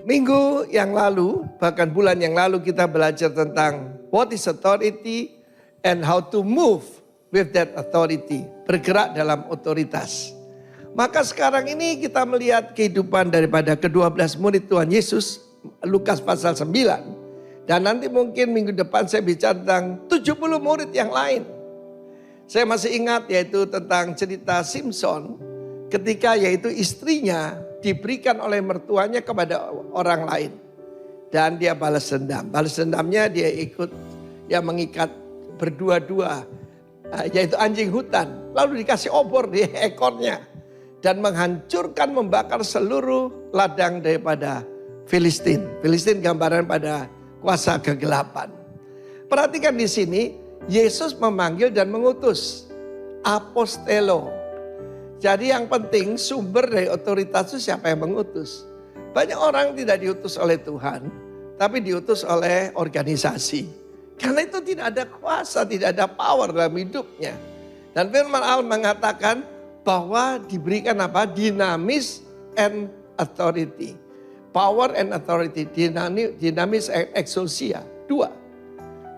Minggu yang lalu, bahkan bulan yang lalu kita belajar tentang what is authority and how to move with that authority. Bergerak dalam otoritas. Maka sekarang ini kita melihat kehidupan daripada ke-12 murid Tuhan Yesus, Lukas pasal 9. Dan nanti mungkin minggu depan saya bicara tentang 70 murid yang lain. Saya masih ingat yaitu tentang cerita Simpson ketika yaitu istrinya diberikan oleh mertuanya kepada orang lain. Dan dia balas dendam. Balas dendamnya dia ikut mengikat berdua-dua yaitu anjing hutan. Lalu dikasih obor di ekornya. Dan menghancurkan, membakar seluruh ladang daripada Filistin. Filistin gambaran pada kuasa kegelapan. Perhatikan di sini, Yesus memanggil dan mengutus. Apostelo. Jadi yang penting sumber dari otoritas itu siapa yang mengutus. Banyak orang tidak diutus oleh Tuhan, tapi diutus oleh organisasi. Karena itu tidak ada kuasa, tidak ada power dalam hidupnya. Dan firman Allah mengatakan bahwa diberikan apa? Dinamis and authority. Power and authority, dinamis exousia. Dua.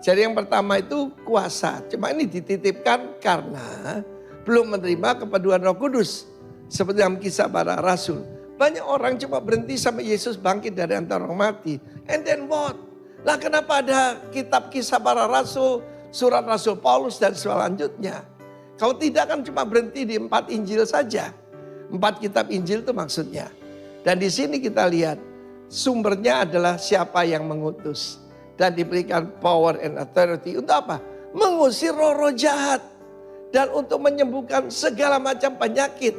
Jadi yang pertama itu kuasa. Cuma ini dititipkan karena belum menerima kepeduan Roh Kudus. Seperti dalam kisah para rasul. Banyak orang cuma berhenti sampai Yesus bangkit dari antara orang mati. And then what? Lah kenapa ada kitab kisah para rasul, surat Rasul Paulus dan selanjutnya? Kalau tidak kan cuma berhenti di 4 Injil saja. 4 kitab Injil itu maksudnya. Dan di sini kita lihat sumbernya adalah siapa yang mengutus. Dan diberikan power and authority untuk apa? Mengusir roh-roh jahat. Dan untuk menyembuhkan segala macam penyakit.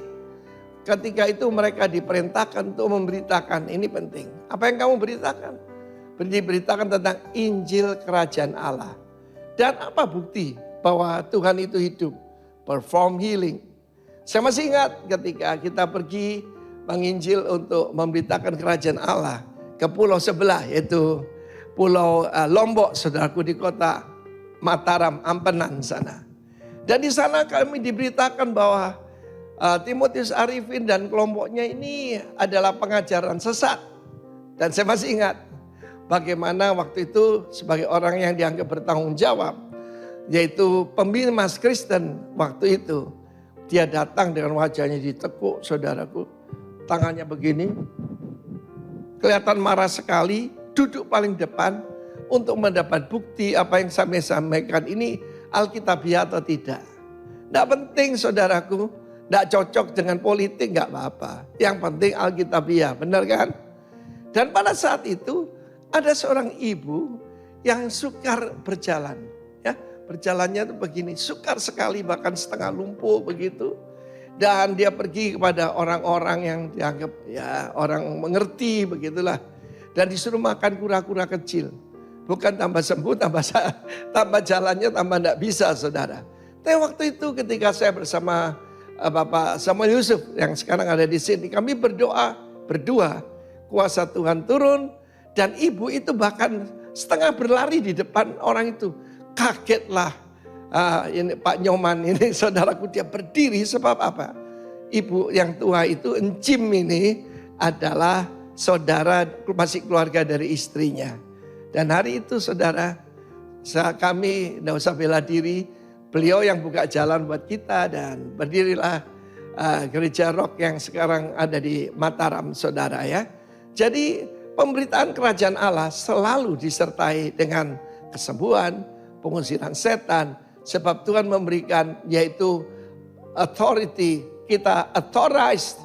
Ketika itu mereka diperintahkan untuk memberitakan. Ini penting. Apa yang kamu beritakan? Diberitakan tentang Injil Kerajaan Allah. Dan apa bukti bahwa Tuhan itu hidup? Perform healing. Saya masih ingat ketika kita pergi menginjil untuk memberitakan kerajaan Allah ke pulau sebelah yaitu Pulau Lombok, saudaraku, di kota Mataram, Ampenan sana. Dan di sana kami diberitakan bahwa Timotius Arifin dan kelompoknya ini adalah pengajaran sesat. Dan saya masih ingat bagaimana waktu itu sebagai orang yang dianggap bertanggung jawab, yaitu pembina Kristen waktu itu. Dia datang dengan wajahnya ditekuk, saudaraku. Tangannya begini. Kelihatan marah sekali. Duduk paling depan untuk mendapat bukti apa yang saya sampaikan ini Alkitabiah atau tidak. Tidak penting, saudaraku. Tidak cocok dengan politik, nggak apa-apa. Yang penting Alkitabiah, benar kan? Dan pada saat itu ada seorang ibu yang sukar berjalan. Berjalannya itu begini, sukar sekali bahkan setengah lumpuh begitu. Dan dia pergi kepada orang-orang yang dianggap orang mengerti begitulah. Dan disuruh makan kura-kura kecil. Bukan tambah sembuh, tambah jalannya tambah tidak bisa, saudara. Tapi waktu itu ketika saya bersama Bapak Samuel Yusuf yang sekarang ada di sini. Kami berdoa berdua, kuasa Tuhan turun. Dan ibu itu bahkan setengah berlari di depan orang itu. Kagetlah ini Pak Nyoman ini saudaraku, dia berdiri sebab apa? Ibu yang tua itu encim ini adalah saudara masih keluarga dari istrinya. Dan hari itu saudara, kami tidak usah bela diri, beliau yang buka jalan buat kita dan berdirilah gereja Rock yang sekarang ada di Mataram, saudara ya. Jadi pemberitaan kerajaan Allah selalu disertai dengan kesembuhan, pengusiran setan. Sebab Tuhan memberikan yaitu authority. Kita authorized,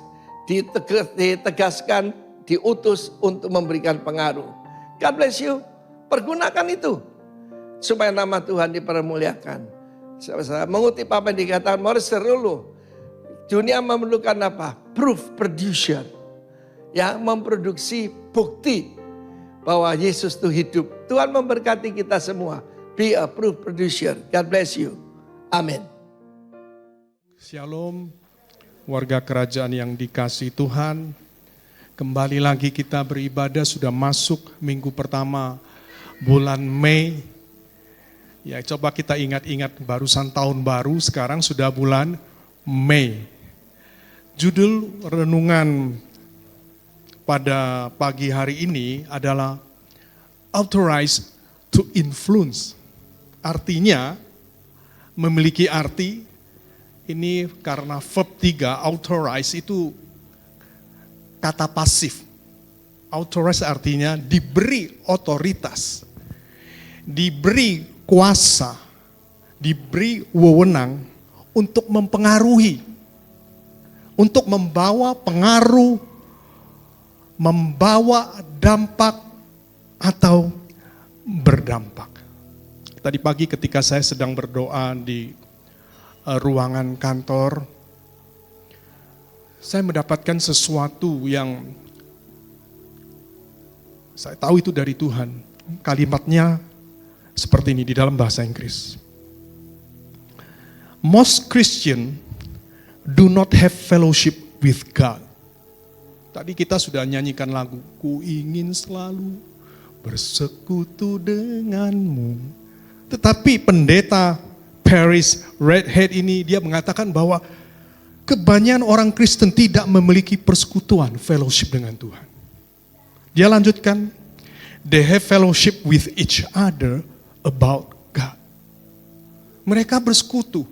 ditegaskan, diutus untuk memberikan pengaruh. God bless you. Pergunakan itu. Supaya nama Tuhan dipermuliakan. Saya mengutip apa yang dikatakan Morris Cerullo. Dunia memerlukan apa? Proof producer. Yang memproduksi bukti bahwa Yesus itu hidup. Tuhan memberkati kita semua. Be a proof producer. God bless you. Amin. Shalom, warga kerajaan yang dikasihi Tuhan. Kembali lagi kita beribadah, sudah masuk minggu pertama bulan Mei. Ya, coba kita ingat-ingat barusan tahun baru, sekarang sudah bulan Mei. Judul renungan pada pagi hari ini adalah authorized to influence. Artinya, memiliki arti, ini karena verb 3, authorize itu kata pasif. Authorize artinya diberi otoritas, diberi kuasa, diberi wewenang untuk mempengaruhi, untuk membawa pengaruh, membawa dampak atau berdampak. Tadi pagi ketika saya sedang berdoa di ruangan kantor, saya mendapatkan sesuatu yang saya tahu itu dari Tuhan. Kalimatnya seperti ini di dalam bahasa Inggris. Most Christian do not have fellowship with God. Tadi kita sudah nyanyikan lagu, ku ingin selalu bersekutu denganmu. Tetapi pendeta Paris Redhead ini dia mengatakan bahwa kebanyakan orang Kristen tidak memiliki persekutuan, fellowship dengan Tuhan. Dia lanjutkan, they have fellowship with each other about God. Mereka bersekutu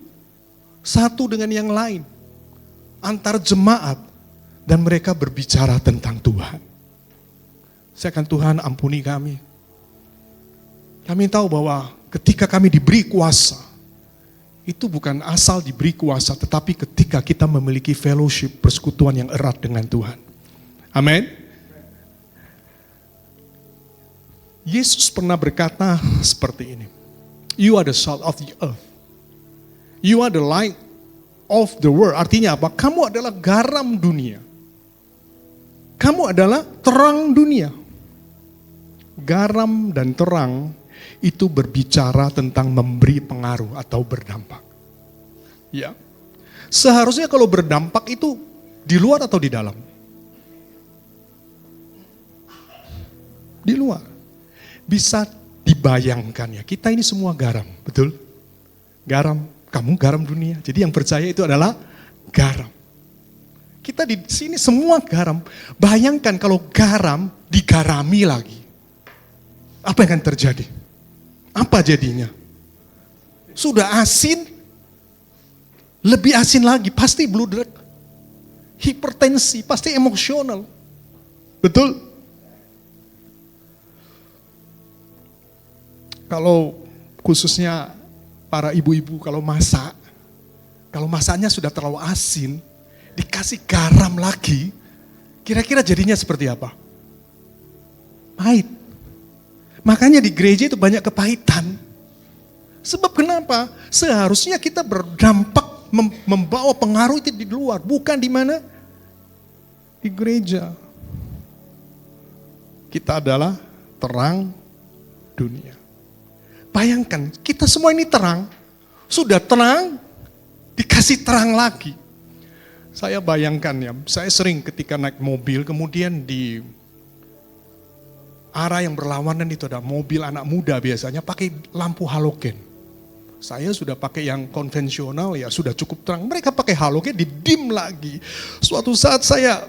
satu dengan yang lain, antar jemaat, dan mereka berbicara tentang Tuhan. Saya akan Tuhan ampuni kami. Kami tahu bahwa ketika kami diberi kuasa, itu bukan asal diberi kuasa, tetapi ketika kita memiliki fellowship, persekutuan yang erat dengan Tuhan. Amin. Yesus pernah berkata seperti ini, you are the salt of the earth. You are the light of the world. Artinya apa? Kamu adalah garam dunia. Kamu adalah terang dunia. Garam dan terang itu berbicara tentang memberi pengaruh atau berdampak. Ya. Seharusnya kalau berdampak itu di luar atau di dalam? Di luar. Bisa dibayangkan ya, kita ini semua garam, betul? Garam, kamu garam dunia. Jadi yang percaya itu adalah garam. Kita di sini semua garam. Bayangkan kalau garam digarami lagi. Apa yang akan terjadi? Apa jadinya? Sudah asin, lebih asin lagi, pasti bludak, hipertensi, pasti emosional. Betul? Kalau khususnya para ibu-ibu kalau masak, kalau masaknya sudah terlalu asin, dikasih garam lagi, kira-kira jadinya seperti apa? Pahit. Makanya di gereja itu banyak kepahitan. Sebab kenapa? Seharusnya kita berdampak, membawa pengaruh itu di luar, bukan di mana? Di gereja. Kita adalah terang dunia. Bayangkan, kita semua ini terang, sudah terang, dikasih terang lagi. Saya bayangkan ya, saya sering ketika naik mobil, kemudian di arah yang berlawanan itu ada mobil anak muda biasanya pakai lampu halogen. Saya sudah pakai yang konvensional ya, sudah cukup terang. Mereka pakai halogen, didim lagi. Suatu saat saya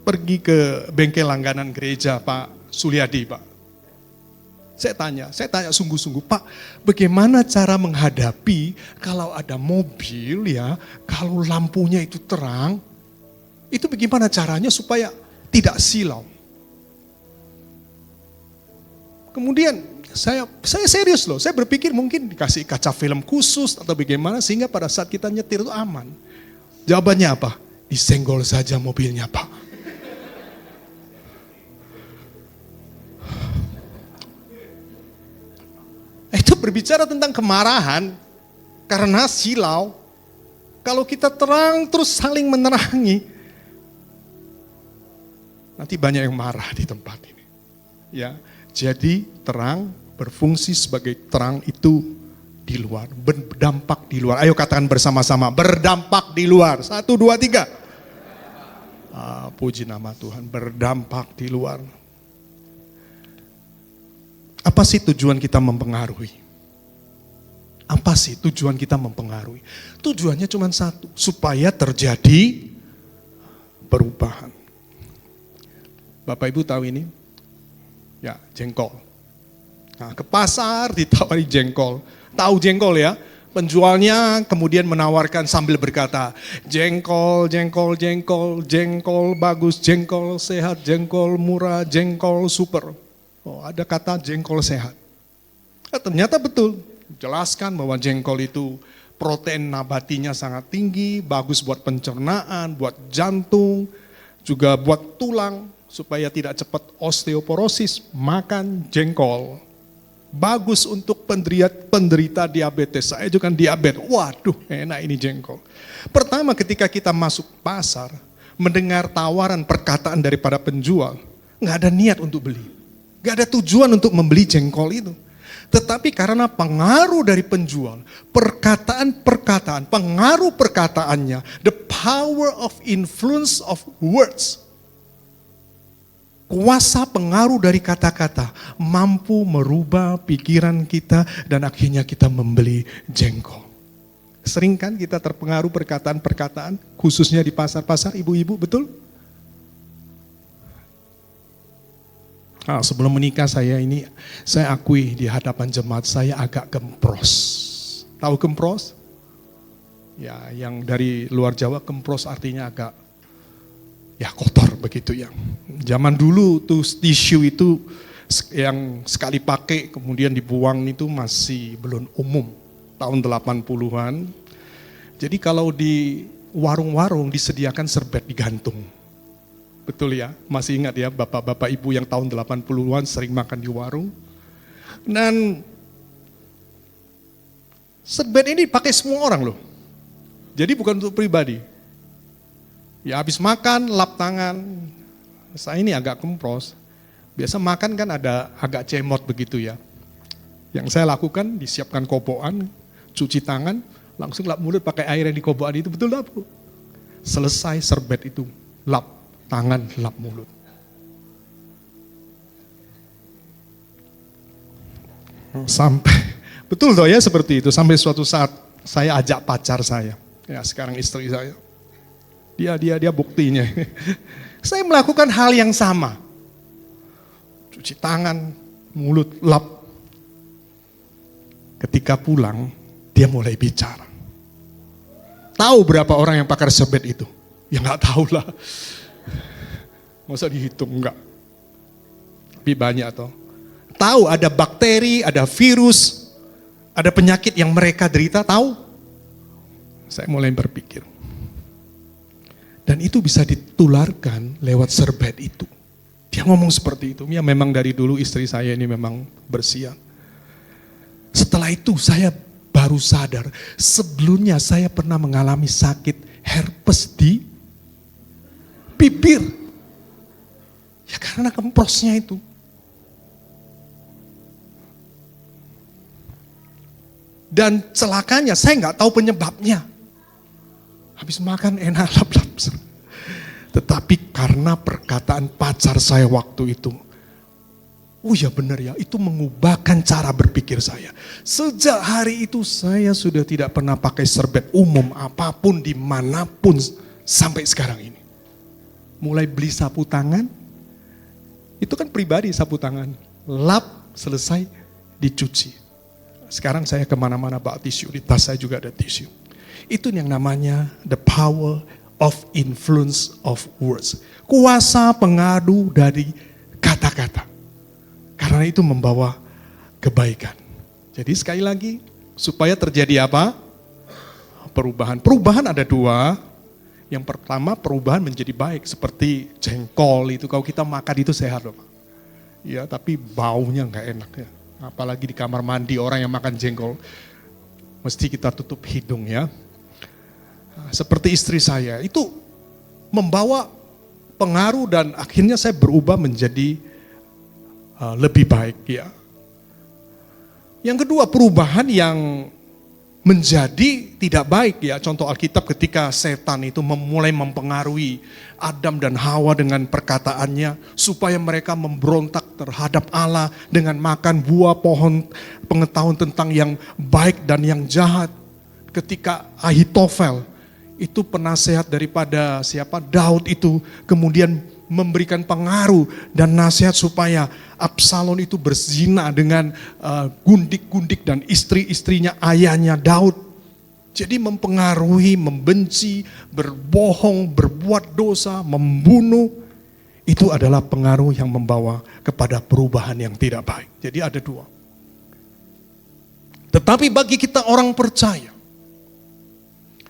pergi ke bengkel langganan gereja Pak Suliadi, Pak. Saya tanya sungguh-sungguh, Pak, bagaimana cara menghadapi kalau ada mobil ya, kalau lampunya itu terang, itu bagaimana caranya supaya tidak silau? Kemudian saya serius loh, saya berpikir mungkin dikasih kaca film khusus atau bagaimana sehingga pada saat kita nyetir itu aman. Jawabannya apa? Disenggol saja mobilnya, Pak. Itu berbicara tentang kemarahan karena silau. Kalau kita terang terus saling menerangi, nanti banyak yang marah di tempat ini. Ya, jadi terang berfungsi sebagai terang itu di luar, berdampak di luar. Ayo katakan bersama-sama, berdampak di luar. 1, 2, 3. Puji nama Tuhan, berdampak di luar. Apa sih tujuan kita mempengaruhi? Apa sih tujuan kita mempengaruhi? Tujuannya cuma satu, supaya terjadi perubahan. Bapak Ibu tahu ini? Ya, jengkol. Nah, ke pasar ditawari jengkol. Tahu jengkol ya? Penjualnya kemudian menawarkan sambil berkata, jengkol, jengkol, jengkol, jengkol bagus, jengkol sehat, jengkol murah, jengkol super. Oh, ada kata jengkol sehat. Ternyata betul. Jelaskan bahwa jengkol itu protein nabatinya sangat tinggi, bagus buat pencernaan, buat jantung, juga buat tulang, supaya tidak cepat osteoporosis. Makan jengkol. Bagus untuk penderita diabetes. Saya juga kan diabetes. Waduh, enak ini jengkol. Pertama ketika kita masuk pasar, mendengar tawaran perkataan daripada penjual, nggak ada niat untuk beli. Nggak ada tujuan untuk membeli jengkol itu. Tetapi karena pengaruh dari penjual, perkataan-perkataan, pengaruh perkataannya, the power of influence of words, kuasa pengaruh dari kata-kata mampu merubah pikiran kita dan akhirnya kita membeli jengkol. Sering kan kita terpengaruh perkataan-perkataan, khususnya di pasar-pasar, ibu-ibu, betul? Nah, sebelum menikah saya akui di hadapan jemaat saya agak gempros. Tahu gempros? Ya, yang dari luar Jawa gempros artinya agak ya kotor begitu ya. Zaman dulu tuh tisu itu yang sekali pakai kemudian dibuang itu masih belum umum. Tahun 80-an. Jadi kalau di warung-warung disediakan serbet digantung. Betul ya, masih ingat ya bapak-bapak ibu yang tahun 80-an sering makan di warung. Dan serbet ini pakai semua orang loh. Jadi bukan untuk pribadi. Ya habis makan, lap tangan. Saya ini agak kempros. Biasa makan kan ada agak cemot begitu ya. Yang saya lakukan disiapkan kobokan, cuci tangan, langsung lap mulut pakai air yang di kobokan itu, betul tak Bu? Selesai serbet itu, lap tangan, lap mulut. Sampai, betul toh ya seperti itu. Sampai suatu saat saya ajak pacar saya, ya sekarang istri saya. Dia buktinya. Saya melakukan hal yang sama. Cuci tangan, mulut, lap. Ketika pulang, dia mulai bicara. Tahu berapa orang yang pakai serbet itu? Ya nggak tahu lah. Masa dihitung enggak? Tapi banyak toh. Tahu ada bakteri, ada virus, ada penyakit yang mereka derita, tahu? Saya mulai berpikir. Dan itu bisa ditularkan lewat serbet itu. Dia ngomong seperti itu. Ya memang dari dulu istri saya ini memang bersihan. Setelah itu saya baru sadar. Sebelumnya saya pernah mengalami sakit herpes di bibir. Ya karena kemprosnya itu. Dan celakanya saya nggak tahu penyebabnya. Habis makan enak lap-lap. Tetapi karena perkataan pacar saya waktu itu, oh ya benar ya, itu mengubahkan cara berpikir saya. Sejak hari itu saya sudah tidak pernah pakai serbet umum apapun dimanapun sampai sekarang ini. Mulai beli sapu tangan, itu kan pribadi sapu tangan, lap selesai dicuci. Sekarang saya kemana-mana bawa tisu, di tas saya juga ada tisu. Itu yang namanya the power of influence of words. Kuasa pengaruh dari kata-kata. Karena itu membawa kebaikan. Jadi sekali lagi, supaya terjadi apa? Perubahan. Perubahan ada dua. Yang pertama perubahan menjadi baik. Seperti jengkol itu, kalau kita makan itu sehat loh Pak. Ya, tapi baunya nggak enak ya. Apalagi di kamar mandi orang yang makan jengkol. Mesti kita tutup hidung ya. Seperti istri saya, itu membawa pengaruh dan akhirnya saya berubah menjadi lebih baik ya. Yang kedua, perubahan yang menjadi tidak baik ya. Contoh Alkitab ketika setan itu mulai mempengaruhi Adam dan Hawa dengan perkataannya supaya mereka memberontak terhadap Allah dengan makan buah pohon pengetahuan tentang yang baik dan yang jahat. Ketika Ahitofel itu penasehat daripada siapa? Daud itu kemudian memberikan pengaruh dan nasihat supaya Absalom itu berzina dengan gundik-gundik dan istri-istrinya ayahnya Daud. Jadi mempengaruhi, membenci, berbohong, berbuat dosa, membunuh. Itu adalah pengaruh yang membawa kepada perubahan yang tidak baik. Jadi ada dua. Tetapi bagi kita orang percaya,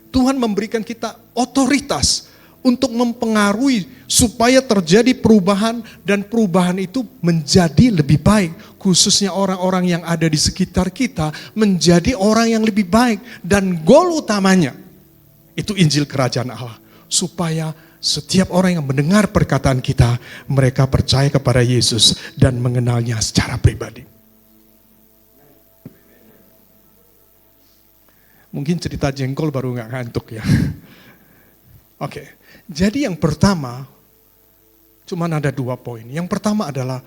Tuhan memberikan kita otoritas untuk mempengaruhi supaya terjadi perubahan dan perubahan itu menjadi lebih baik. Khususnya orang-orang yang ada di sekitar kita menjadi orang yang lebih baik. Dan goal utamanya itu Injil Kerajaan Allah. Supaya setiap orang yang mendengar perkataan kita, mereka percaya kepada Yesus dan mengenalnya secara pribadi. Mungkin cerita jengkol baru gak ngantuk ya. Oke. Jadi yang pertama, cuman ada 2 poin. Yang pertama adalah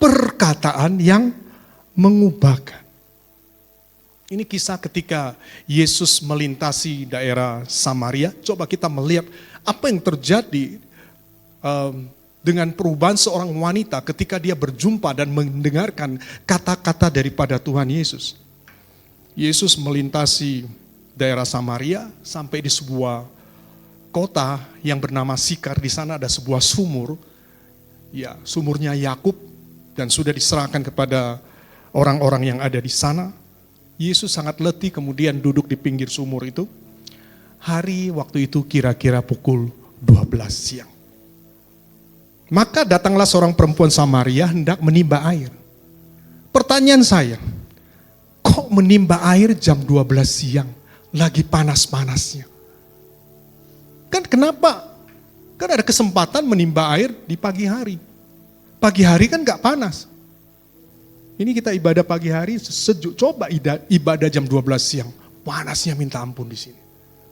perkataan yang mengubahkan. Ini kisah ketika Yesus melintasi daerah Samaria. Coba kita melihat apa yang terjadi dengan perubahan seorang wanita ketika dia berjumpa dan mendengarkan kata-kata daripada Tuhan Yesus. Yesus melintasi daerah Samaria sampai di sebuah kota yang bernama Sikar. Di sana ada sebuah sumur, ya sumurnya Yakub dan sudah diserahkan kepada orang-orang yang ada di sana. Yesus sangat letih kemudian duduk di pinggir sumur itu. Hari waktu itu kira-kira pukul 12 siang. Maka datanglah seorang perempuan Samaria hendak menimba air. Pertanyaan saya, kok menimba air jam 12 siang? Lagi panas-panasnya. Kan kenapa? Kan ada kesempatan menimba air di pagi hari. Pagi hari kan gak panas. Ini kita ibadah pagi hari sejuk. Coba ibadah jam 12 siang. Panasnya minta ampun di sini.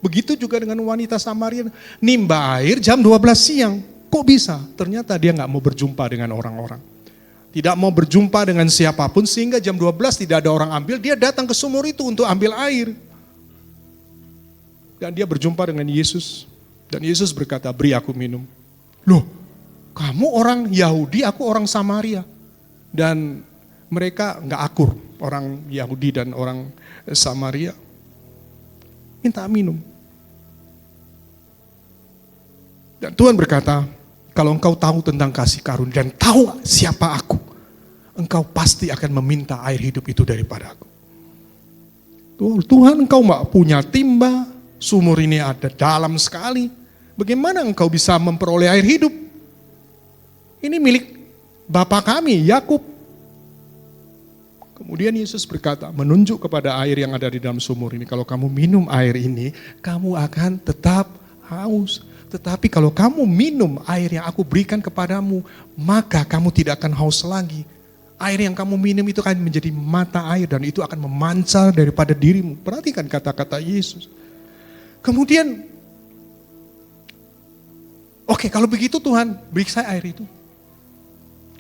Begitu juga dengan wanita Samaria. Nimba air jam 12 siang. Kok bisa? Ternyata dia gak mau berjumpa dengan orang-orang. Tidak mau berjumpa dengan siapapun sehingga jam 12 tidak ada orang ambil. Dia datang ke sumur itu untuk ambil air. Dan dia berjumpa dengan Yesus. Dan Yesus berkata, beri aku minum. Loh, kamu orang Yahudi, aku orang Samaria. Dan mereka gak akur, orang Yahudi dan orang Samaria. Minta minum. Dan Tuhan berkata, kalau engkau tahu tentang kasih karunia dan tahu siapa aku, engkau pasti akan meminta air hidup itu daripada aku. Tuhan, engkau gak punya timba, sumur ini ada dalam sekali. Bagaimana engkau bisa memperoleh air hidup? Ini milik Bapa kami, Yakub. Kemudian Yesus berkata, menunjuk kepada air yang ada di dalam sumur ini. Kalau kamu minum air ini, kamu akan tetap haus. Tetapi kalau kamu minum air yang aku berikan kepadamu, maka kamu tidak akan haus lagi. Air yang kamu minum itu akan menjadi mata air dan itu akan memancar daripada dirimu. Perhatikan kata-kata Yesus. Kemudian, oke, kalau begitu Tuhan, beri saya air itu.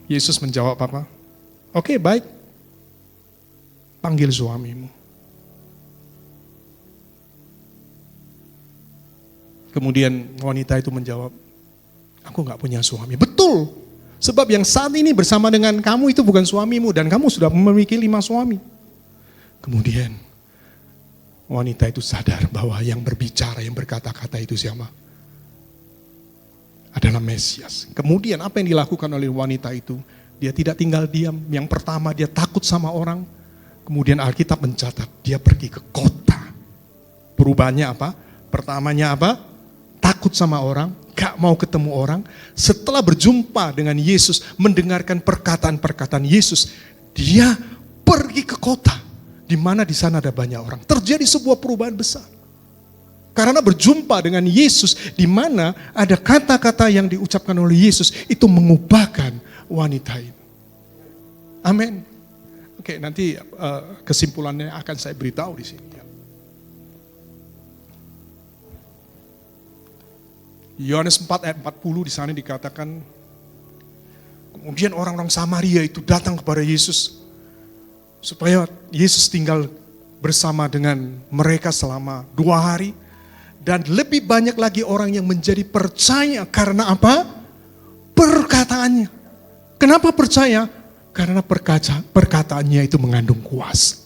Yesus menjawab apa? Oke, baik. Panggil suamimu. Kemudian wanita itu menjawab, aku gak punya suami. Betul, sebab yang saat ini bersama dengan kamu itu bukan suamimu dan kamu sudah memiliki 5 suami. Kemudian wanita itu sadar bahwa yang berbicara, yang berkata-kata itu siapa? Adalah Mesias. Kemudian apa yang dilakukan oleh wanita itu? Dia tidak tinggal diam. Yang pertama dia takut sama orang. Kemudian Alkitab mencatat dia pergi ke kota. Perubahannya apa? Pertamanya apa? Takut sama orang, gak mau ketemu orang. Setelah berjumpa dengan Yesus, mendengarkan perkataan-perkataan Yesus, dia pergi ke kota. Di mana di sana ada banyak orang. Terjadi sebuah perubahan besar. Karena berjumpa dengan Yesus, di mana ada kata-kata yang diucapkan oleh Yesus, itu mengubahkan wanita ini. Amin. Oke, nanti kesimpulannya akan saya beritahu di sini. Yohanes 4 ayat 40 di sana dikatakan, kemudian orang-orang Samaria itu datang kepada Yesus, supaya Yesus tinggal bersama dengan mereka selama 2 hari. Dan lebih banyak lagi orang yang menjadi percaya karena apa? perkataannya. Kenapa percaya? Karena perkataannya itu mengandung kuasa.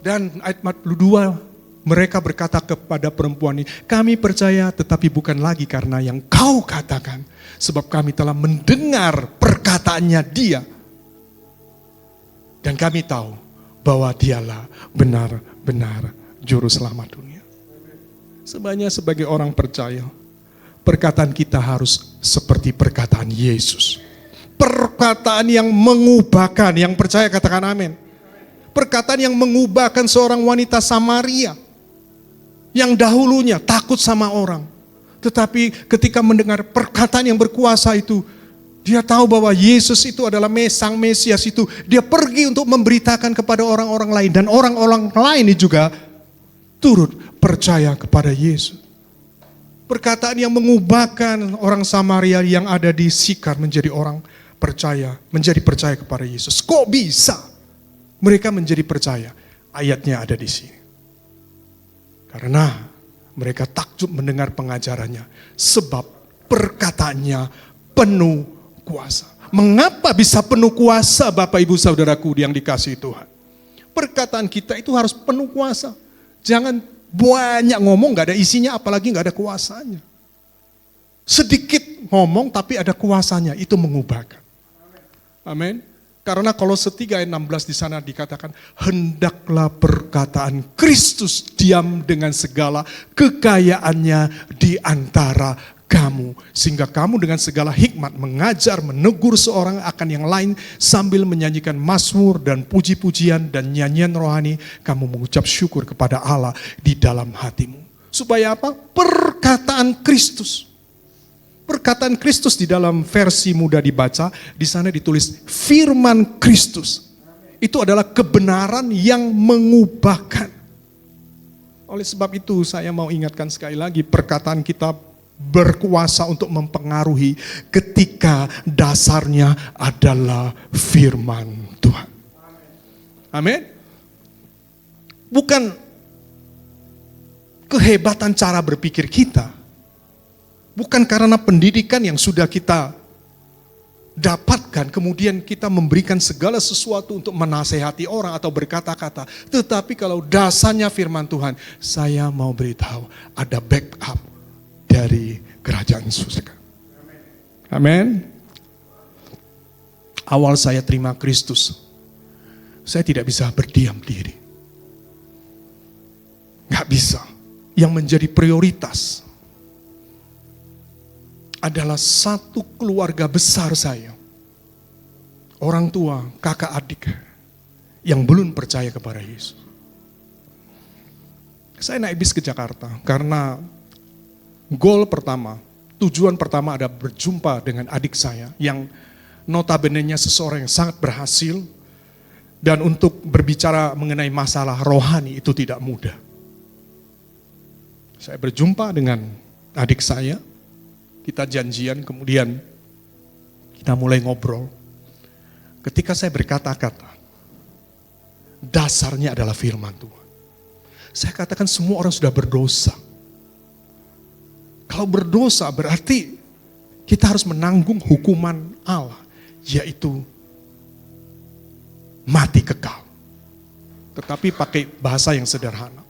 Dan ayat 42, mereka berkata kepada perempuan ini, kami percaya tetapi bukan lagi karena yang kau katakan. Sebab kami telah mendengar perkataannya dia. Dan kami tahu bahwa dialah benar-benar juru selamat dunia. Sebagai orang percaya, perkataan kita harus seperti perkataan Yesus. Perkataan yang mengubahkan, yang percaya katakan amin. Perkataan yang mengubahkan seorang wanita Samaria yang dahulunya takut sama orang. Tetapi ketika mendengar perkataan yang berkuasa itu, dia tahu bahwa Yesus itu adalah Sang Mesias itu. Dia pergi untuk memberitakan kepada orang-orang lain. Dan orang-orang lain juga turut percaya kepada Yesus. Perkataan yang mengubahkan orang Samaria yang ada di Sikar menjadi orang percaya, menjadi percaya kepada Yesus. Kok bisa mereka menjadi percaya? Ayatnya ada di sini. Karena mereka takjub mendengar pengajarannya. Sebab perkataannya penuh kuasa. Mengapa bisa penuh kuasa Bapak Ibu Saudaraku yang dikasihi Tuhan? Perkataan kita itu harus penuh kuasa. Jangan banyak ngomong gak ada isinya, apalagi gak ada kuasanya. Sedikit ngomong tapi ada kuasanya, itu mengubahkan. Amin. Karena Kolose 3 ayat 16 di sana dikatakan, hendaklah perkataan Kristus diam dengan segala kekayaannya di antara kamu. Sehingga kamu dengan segala hikmat mengajar, menegur seorang akan yang lain sambil menyanyikan mazmur dan puji-pujian dan nyanyian rohani. Kamu mengucap syukur kepada Allah di dalam hatimu. Supaya apa? Perkataan Kristus. Perkataan Kristus di dalam versi mudah dibaca, di sana ditulis firman Kristus. Itu adalah kebenaran yang mengubahkan. Oleh sebab itu saya mau ingatkan sekali lagi, perkataan kita berkuasa untuk mempengaruhi ketika dasarnya adalah firman Tuhan. Amin. Bukan kehebatan cara berpikir kita. Bukan karena pendidikan yang sudah kita dapatkan, kemudian kita memberikan segala sesuatu untuk menasehati orang atau berkata-kata. Tetapi kalau dasarnya firman Tuhan, saya mau beritahu ada backup dari kerajaan surga. Amin. Awal saya terima Kristus, saya tidak bisa berdiam diri. Gak bisa. Yang menjadi prioritas adalah satu keluarga besar saya. Orang tua, kakak adik yang belum percaya kepada Yesus. Saya naik bis ke Jakarta karena goal pertama, tujuan pertama ada berjumpa dengan adik saya yang notabene-nya seseorang yang sangat berhasil, dan untuk berbicara mengenai masalah rohani itu tidak mudah. Saya berjumpa dengan adik saya, kita janjian, kemudian kita mulai ngobrol. Ketika saya berkata-kata, dasarnya adalah firman Tuhan. Saya katakan semua orang sudah berdosa. Kalau berdosa berarti kita harus menanggung hukuman Allah, yaitu mati kekal. Tetapi pakai bahasa yang sederhana.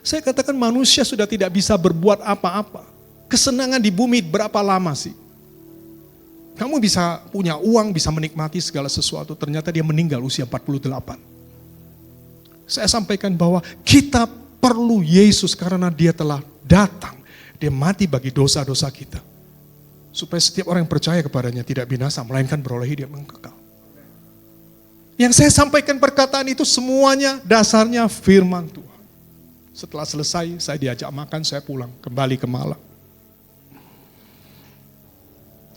Saya katakan manusia sudah tidak bisa berbuat apa-apa. Kesenangan di bumi berapa lama sih? Kamu bisa punya uang, bisa menikmati segala sesuatu. Ternyata dia meninggal usia 48. Saya sampaikan bahwa kita perlu Yesus karena dia telah datang. Dia mati bagi dosa-dosa kita. Supaya setiap orang yang percaya kepadanya tidak binasa, melainkan beroleh hidup yang kekal. Yang saya sampaikan perkataan itu semuanya dasarnya firman Tuhan. Setelah selesai, saya diajak makan, saya pulang kembali ke Malang.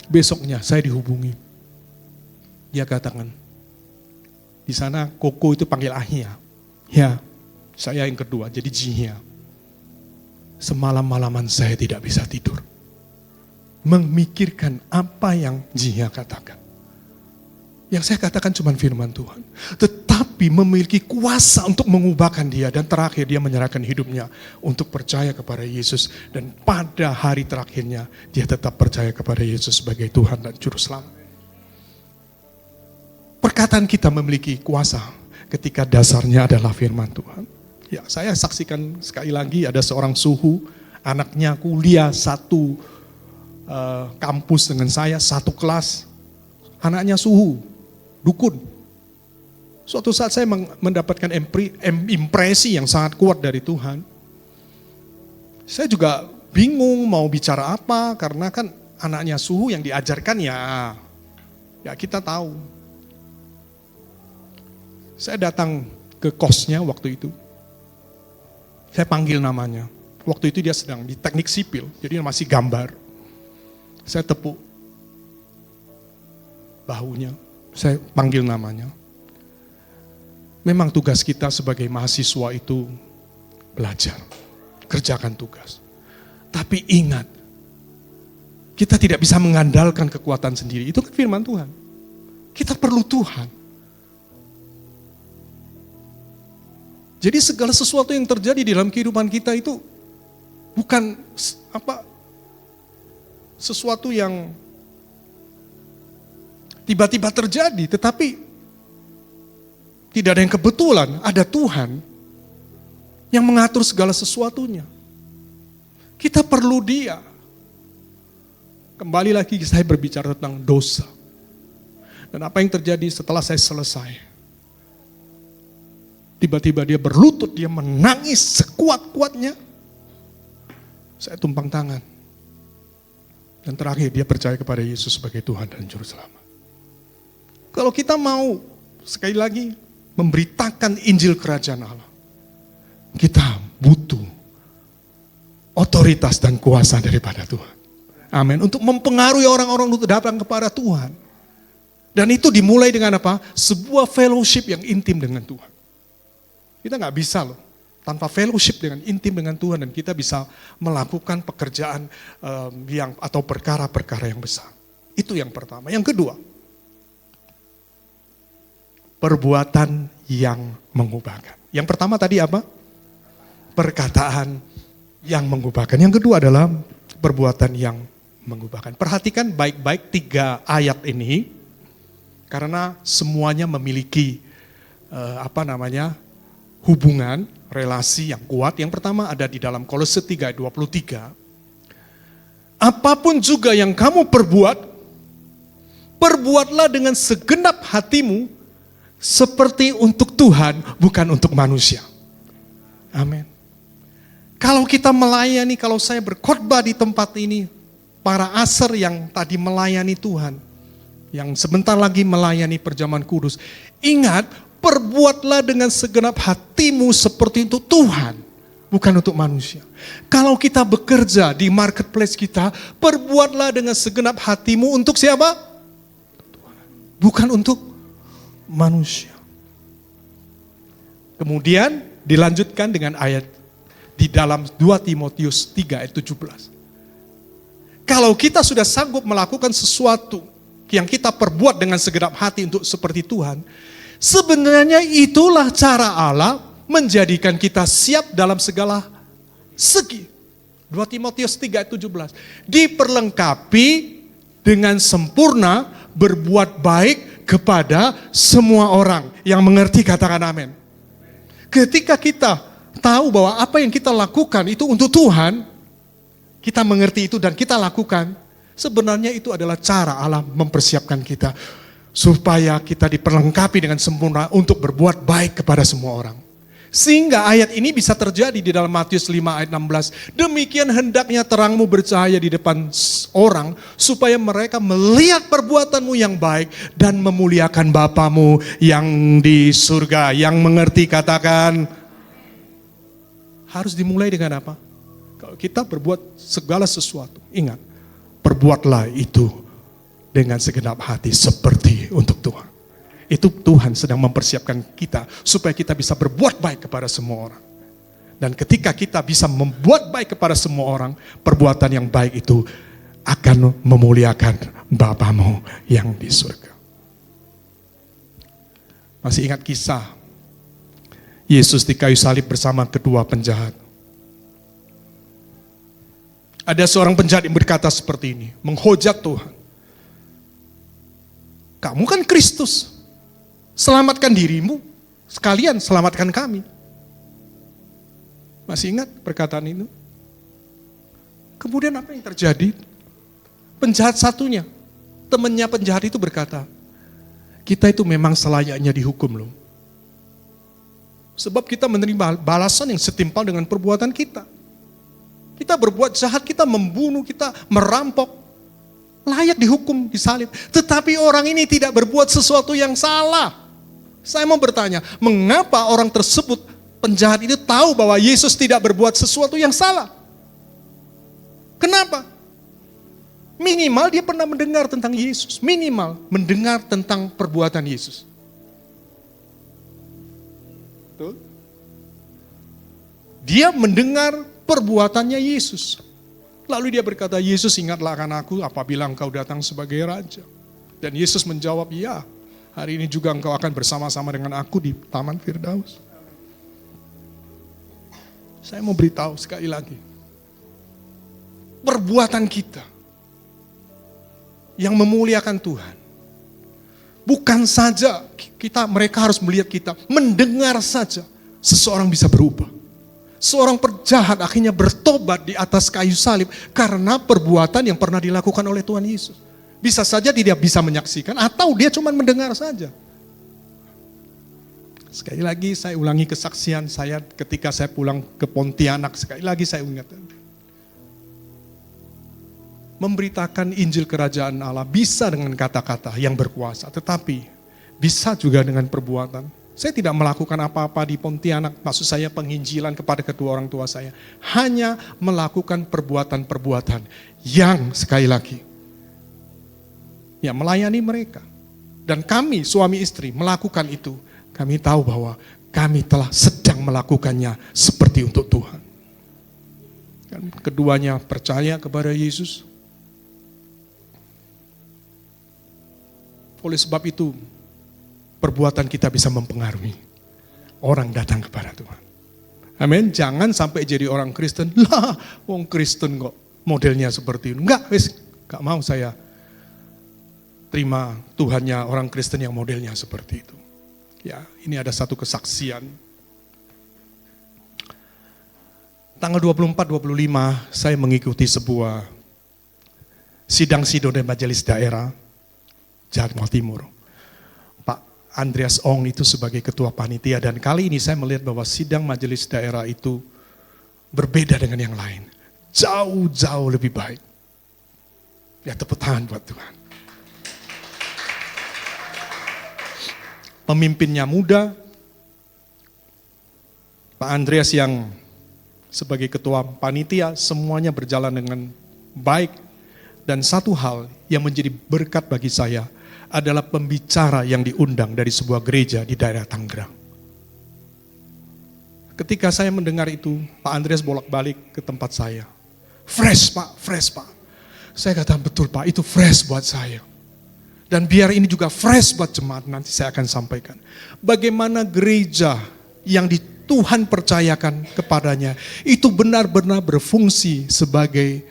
Besoknya saya dihubungi. Dia katakan, di sana Koko itu panggil Ahia. Ya, saya yang kedua, jadi Jihia. Semalam-malaman saya tidak bisa tidur. Memikirkan apa yang Jihia katakan. Yang saya katakan cuma firman Tuhan. Tetapi tetapi memiliki kuasa untuk mengubahkan dia. Dan terakhir dia menyerahkan hidupnya untuk percaya kepada Yesus. Dan pada hari terakhirnya dia tetap percaya kepada Yesus sebagai Tuhan dan Juru Selamat. Perkataan kita memiliki kuasa ketika dasarnya adalah firman Tuhan. Ya, saya saksikan sekali lagi ada seorang suhu, anaknya kuliah satu kampus dengan saya, satu kelas. Anaknya suhu, dukun. Suatu saat saya mendapatkan impresi yang sangat kuat dari Tuhan. Saya juga bingung mau bicara apa, karena kan anaknya suhu yang diajarkan ya kita tahu. Saya datang ke kosnya waktu itu. Saya panggil namanya. Waktu itu dia sedang di teknik sipil, jadi masih gambar. Saya tepuk bahunya, saya panggil namanya. Memang tugas kita sebagai mahasiswa itu belajar, kerjakan tugas. Tapi ingat, kita tidak bisa mengandalkan kekuatan sendiri. Itu kan firman Tuhan. Kita perlu Tuhan. Jadi segala sesuatu yang terjadi di dalam kehidupan kita itu bukan sesuatu yang tiba-tiba terjadi, tetapi tidak ada yang kebetulan, ada Tuhan yang mengatur segala sesuatunya. Kita perlu Dia. Kembali lagi saya berbicara tentang dosa. Dan apa yang terjadi setelah saya selesai? Tiba-tiba dia berlutut, dia menangis sekuat-kuatnya. Saya tumpang tangan. Dan terakhir dia percaya kepada Yesus sebagai Tuhan dan Juru Selamat. Kalau kita mau, sekali lagi, memberitakan Injil Kerajaan Allah, kita butuh otoritas dan kuasa daripada Tuhan. Amin. Untuk mempengaruhi orang-orang untuk datang kepada Tuhan. Dan itu dimulai dengan apa? Sebuah fellowship yang intim dengan Tuhan. Kita gak bisa loh, tanpa fellowship dengan intim dengan Tuhan, dan kita bisa melakukan pekerjaan atau perkara-perkara yang besar. Itu yang pertama. Yang kedua, perbuatan yang mengubahkan. Yang pertama tadi apa? Perkataan yang mengubahkan. Yang kedua adalah perbuatan yang mengubahkan. Perhatikan baik-baik 3 ayat ini, karena semuanya memiliki hubungan, relasi yang kuat. Yang pertama ada di dalam Kolose 3 ayat 23. Apapun juga yang kamu perbuat, perbuatlah dengan segenap hatimu, seperti untuk Tuhan, bukan untuk manusia. Amin. Kalau kita melayani, kalau saya berkhotbah di tempat ini, para aser yang tadi melayani Tuhan, yang sebentar lagi melayani perjamuan kudus, ingat, perbuatlah dengan segenap hatimu seperti untuk Tuhan, bukan untuk manusia. Kalau kita bekerja di marketplace kita, perbuatlah dengan segenap hatimu untuk siapa? Bukan untuk manusia. Kemudian dilanjutkan dengan ayat di dalam 2 Timotius 3 ayat 17. Kalau kita sudah sanggup melakukan sesuatu yang kita perbuat dengan segenap hati untuk seperti Tuhan, sebenarnya itulah cara Allah menjadikan kita siap dalam segala segi. 2 Timotius 3 ayat 17. Diperlengkapi dengan sempurna berbuat baik kepada semua orang yang mengerti, katakan amin. Ketika kita tahu bahwa apa yang kita lakukan itu untuk Tuhan, kita mengerti itu dan kita lakukan, sebenarnya itu adalah cara Allah mempersiapkan kita supaya kita diperlengkapi dengan sempurna untuk berbuat baik kepada semua orang. Sehingga ayat ini bisa terjadi di dalam Matius 5 ayat 16. Demikian hendaknya terangmu bercahaya di depan orang, supaya mereka melihat perbuatanmu yang baik dan memuliakan Bapamu yang di surga. Yang mengerti katakan, harus dimulai dengan apa? Kalau kita berbuat segala sesuatu, ingat, perbuatlah itu dengan segenap hati seperti untuk Tuhan. Itu Tuhan sedang mempersiapkan kita supaya kita bisa berbuat baik kepada semua orang. Dan ketika kita bisa membuat baik kepada semua orang, perbuatan yang baik itu akan memuliakan Bapamu yang di surga. Masih ingat kisah Yesus di kayu salib bersama kedua penjahat. Ada seorang penjahat yang berkata seperti ini, menghujat Tuhan. Kamu kan Kristus, selamatkan dirimu, sekalian selamatkan kami. Masih ingat perkataan itu? Kemudian apa yang terjadi? Penjahat satunya, temannya penjahat itu berkata, kita itu memang selayaknya dihukum loh. Sebab kita menerima balasan yang setimpal dengan perbuatan kita. Kita berbuat jahat, kita membunuh, kita merampok. Layak dihukum, disalib. Tetapi orang ini tidak berbuat sesuatu yang salah. Saya mau bertanya, mengapa orang tersebut, penjahat itu tahu bahwa Yesus tidak berbuat sesuatu yang salah? Kenapa? Minimal dia pernah mendengar tentang Yesus. Minimal mendengar tentang perbuatan Yesus. Betul? Dia mendengar perbuatannya Yesus. Lalu dia berkata, Yesus ingatlah akan aku apabila engkau datang sebagai raja. Dan Yesus menjawab, ya, hari ini juga engkau akan bersama-sama dengan aku di Taman Firdaus. Saya mau beritahu sekali lagi. Perbuatan kita yang memuliakan Tuhan. Bukan saja mereka harus melihat kita, mendengar saja seseorang bisa berubah. Seorang penjahat akhirnya bertobat di atas kayu salib karena perbuatan yang pernah dilakukan oleh Tuhan Yesus. Bisa saja dia bisa menyaksikan atau dia cuma mendengar saja. Sekali lagi saya ulangi kesaksian saya ketika saya pulang ke Pontianak. Sekali lagi saya ingatkan. Memberitakan Injil Kerajaan Allah bisa dengan kata-kata yang berkuasa, tetapi bisa juga dengan perbuatan. Saya tidak melakukan apa-apa di Pontianak, maksud saya penginjilan kepada kedua orang tua saya. Hanya melakukan perbuatan-perbuatan yang sekali lagi, ya melayani mereka. Dan kami suami istri melakukan itu, kami tahu bahwa kami telah sedang melakukannya seperti untuk Tuhan. Dan keduanya percaya kepada Yesus. Oleh sebab itu, perbuatan kita bisa mempengaruhi orang datang kepada Tuhan. Amin. Jangan sampai jadi orang Kristen. Lah, wong Kristen kok modelnya seperti itu. Enggak, gak mau saya terima Tuhannya orang Kristen yang modelnya seperti itu. Ya, ini ada satu kesaksian. Tanggal 24-25 saya mengikuti sebuah sidang sinode majelis daerah Jawa Timur. Pak Andreas Ong itu sebagai ketua panitia, dan kali ini saya melihat bahwa sidang majelis daerah itu berbeda dengan yang lain. Jauh-jauh lebih baik. Ya, tepuk tangan buat Tuhan. Pemimpinnya muda, Pak Andreas yang sebagai ketua panitia, semuanya berjalan dengan baik. Dan satu hal yang menjadi berkat bagi saya adalah pembicara yang diundang dari sebuah gereja di daerah Tangerang. Ketika saya mendengar itu, Pak Andreas bolak-balik ke tempat saya. Fresh Pak, fresh Pak. Saya kata, betul Pak, itu fresh buat saya. Dan biar ini juga fresh buat jemaat, nanti saya akan sampaikan. Bagaimana gereja yang Tuhan percayakan kepadanya, itu benar-benar berfungsi sebagai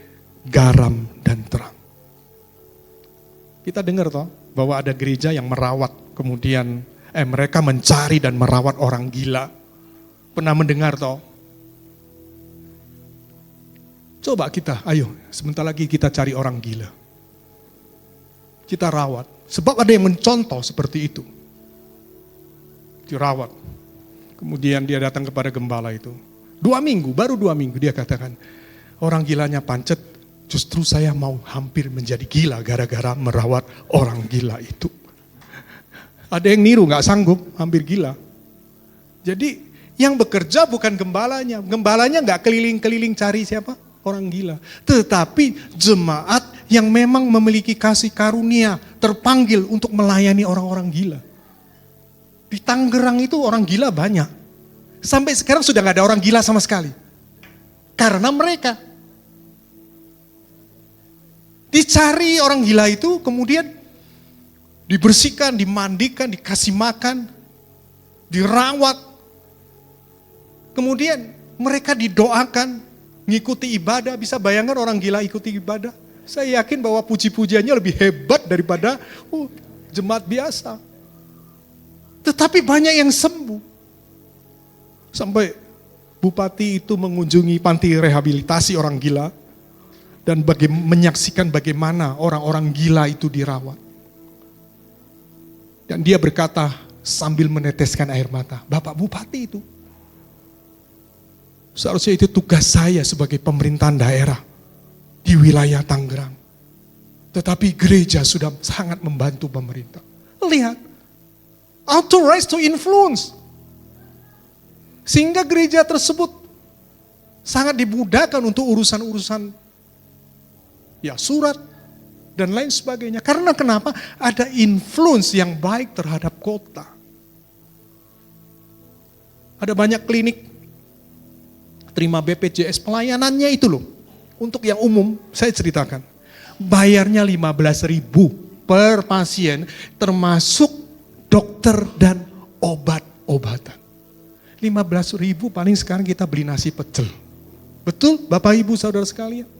garam dan terang. Kita dengar toh bahwa ada gereja yang merawat, kemudian mereka mencari dan merawat orang gila. Pernah mendengar toh? Coba kita, ayo sebentar lagi kita cari orang gila. Kita rawat, sebab ada yang mencontoh seperti itu. Dirawat. Kemudian dia datang kepada gembala itu. 2 minggu, baru 2 minggu dia katakan, orang gilanya pancet, justru saya mau hampir menjadi gila gara-gara merawat orang gila itu. Ada yang niru, gak sanggup, hampir gila. Jadi yang bekerja bukan gembalanya. Gembalanya gak keliling-keliling cari siapa? Orang gila. Tetapi jemaat yang memang memiliki kasih karunia terpanggil untuk melayani orang-orang gila. Di Tangerang itu orang gila banyak. Sampai sekarang sudah gak ada orang gila sama sekali. Karena mereka dicari orang gila itu, kemudian dibersihkan, dimandikan, dikasih makan, dirawat. Kemudian mereka didoakan, ngikuti ibadah. Bisa bayangkan orang gila ikuti ibadah? Saya yakin bahwa puji-pujiannya lebih hebat daripada jemaat biasa. Tetapi banyak yang sembuh. Sampai bupati itu mengunjungi panti rehabilitasi orang gila. Dan menyaksikan bagaimana orang-orang gila itu dirawat. Dan dia berkata sambil meneteskan air mata, Bapak Bupati itu, seharusnya itu tugas saya sebagai pemerintahan daerah di wilayah Tangerang. Tetapi gereja sudah sangat membantu pemerintah. Lihat, authorized to influence. Sehingga gereja tersebut sangat dimudahkan untuk urusan-urusan surat dan lain sebagainya. Karena kenapa? Ada influence yang baik terhadap kota. Ada banyak klinik terima BPJS, pelayanannya itu loh. Untuk yang umum, saya ceritakan. Bayarnya 15.000 per pasien, termasuk dokter dan obat-obatan. 15.000 paling sekarang kita beli nasi pecel. Betul Bapak Ibu Saudara sekalian?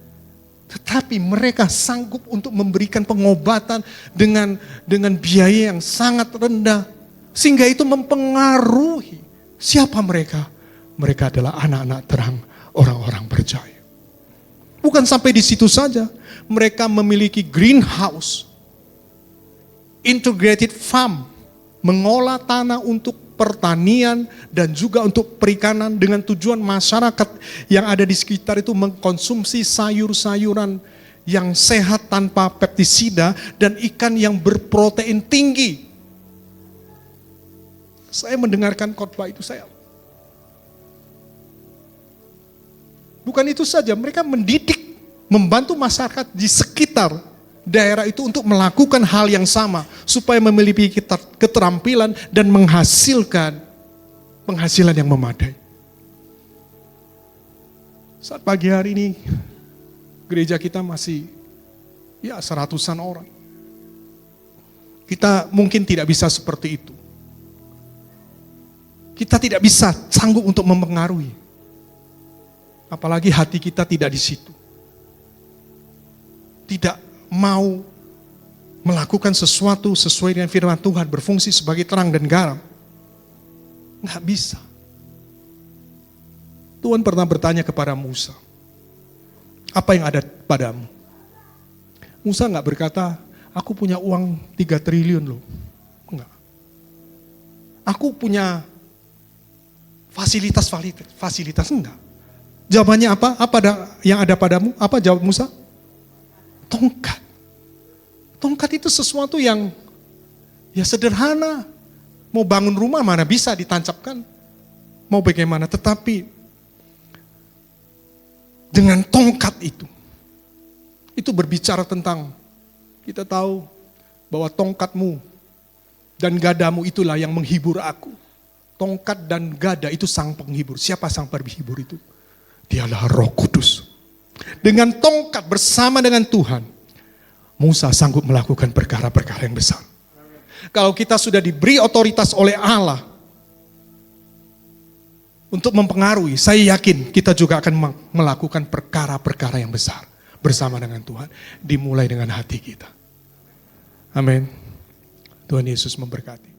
Tetapi mereka sanggup untuk memberikan pengobatan dengan biaya yang sangat rendah. Sehingga itu mempengaruhi siapa mereka. Mereka adalah anak-anak terang, orang-orang percaya. Bukan sampai di situ saja. Mereka memiliki greenhouse, integrated farm, mengolah tanah untuk pertanian dan juga untuk perikanan dengan tujuan masyarakat yang ada di sekitar itu mengkonsumsi sayur-sayuran yang sehat tanpa pestisida dan ikan yang berprotein tinggi. Saya mendengarkan khotbah itu, bukan itu saja, mereka mendidik, membantu masyarakat di sekitar daerah itu untuk melakukan hal yang sama supaya memiliki keterampilan dan menghasilkan penghasilan yang memadai. Saat pagi hari ini gereja kita masih seratusan orang. Kita mungkin tidak bisa seperti itu. Kita tidak bisa sanggup untuk mempengaruhi. Apalagi hati kita tidak di situ. Tidak mau melakukan sesuatu sesuai dengan firman Tuhan, berfungsi sebagai terang dan garam. Nggak bisa. Tuhan pernah bertanya kepada Musa, apa yang ada padamu? Musa nggak berkata, aku punya uang 3 triliun loh. Enggak. Aku punya fasilitas enggak. Jawabannya apa? Apa yang ada padamu? Apa jawab Musa? Tongkat. Tongkat itu sesuatu yang sederhana. Mau bangun rumah mana bisa ditancapkan. Mau bagaimana. Tetapi dengan tongkat itu berbicara tentang, kita tahu bahwa tongkatmu dan gadamu itulah yang menghibur aku. Tongkat dan gada itu sang penghibur. Siapa sang penghibur itu? Dialah Roh Kudus. Dengan tongkat bersama dengan Tuhan, Musa sanggup melakukan perkara-perkara yang besar. Kalau kita sudah diberi otoritas oleh Allah untuk mempengaruhi, saya yakin kita juga akan melakukan perkara-perkara yang besar bersama dengan Tuhan. Dimulai dengan hati kita. Amin. Tuhan Yesus memberkati.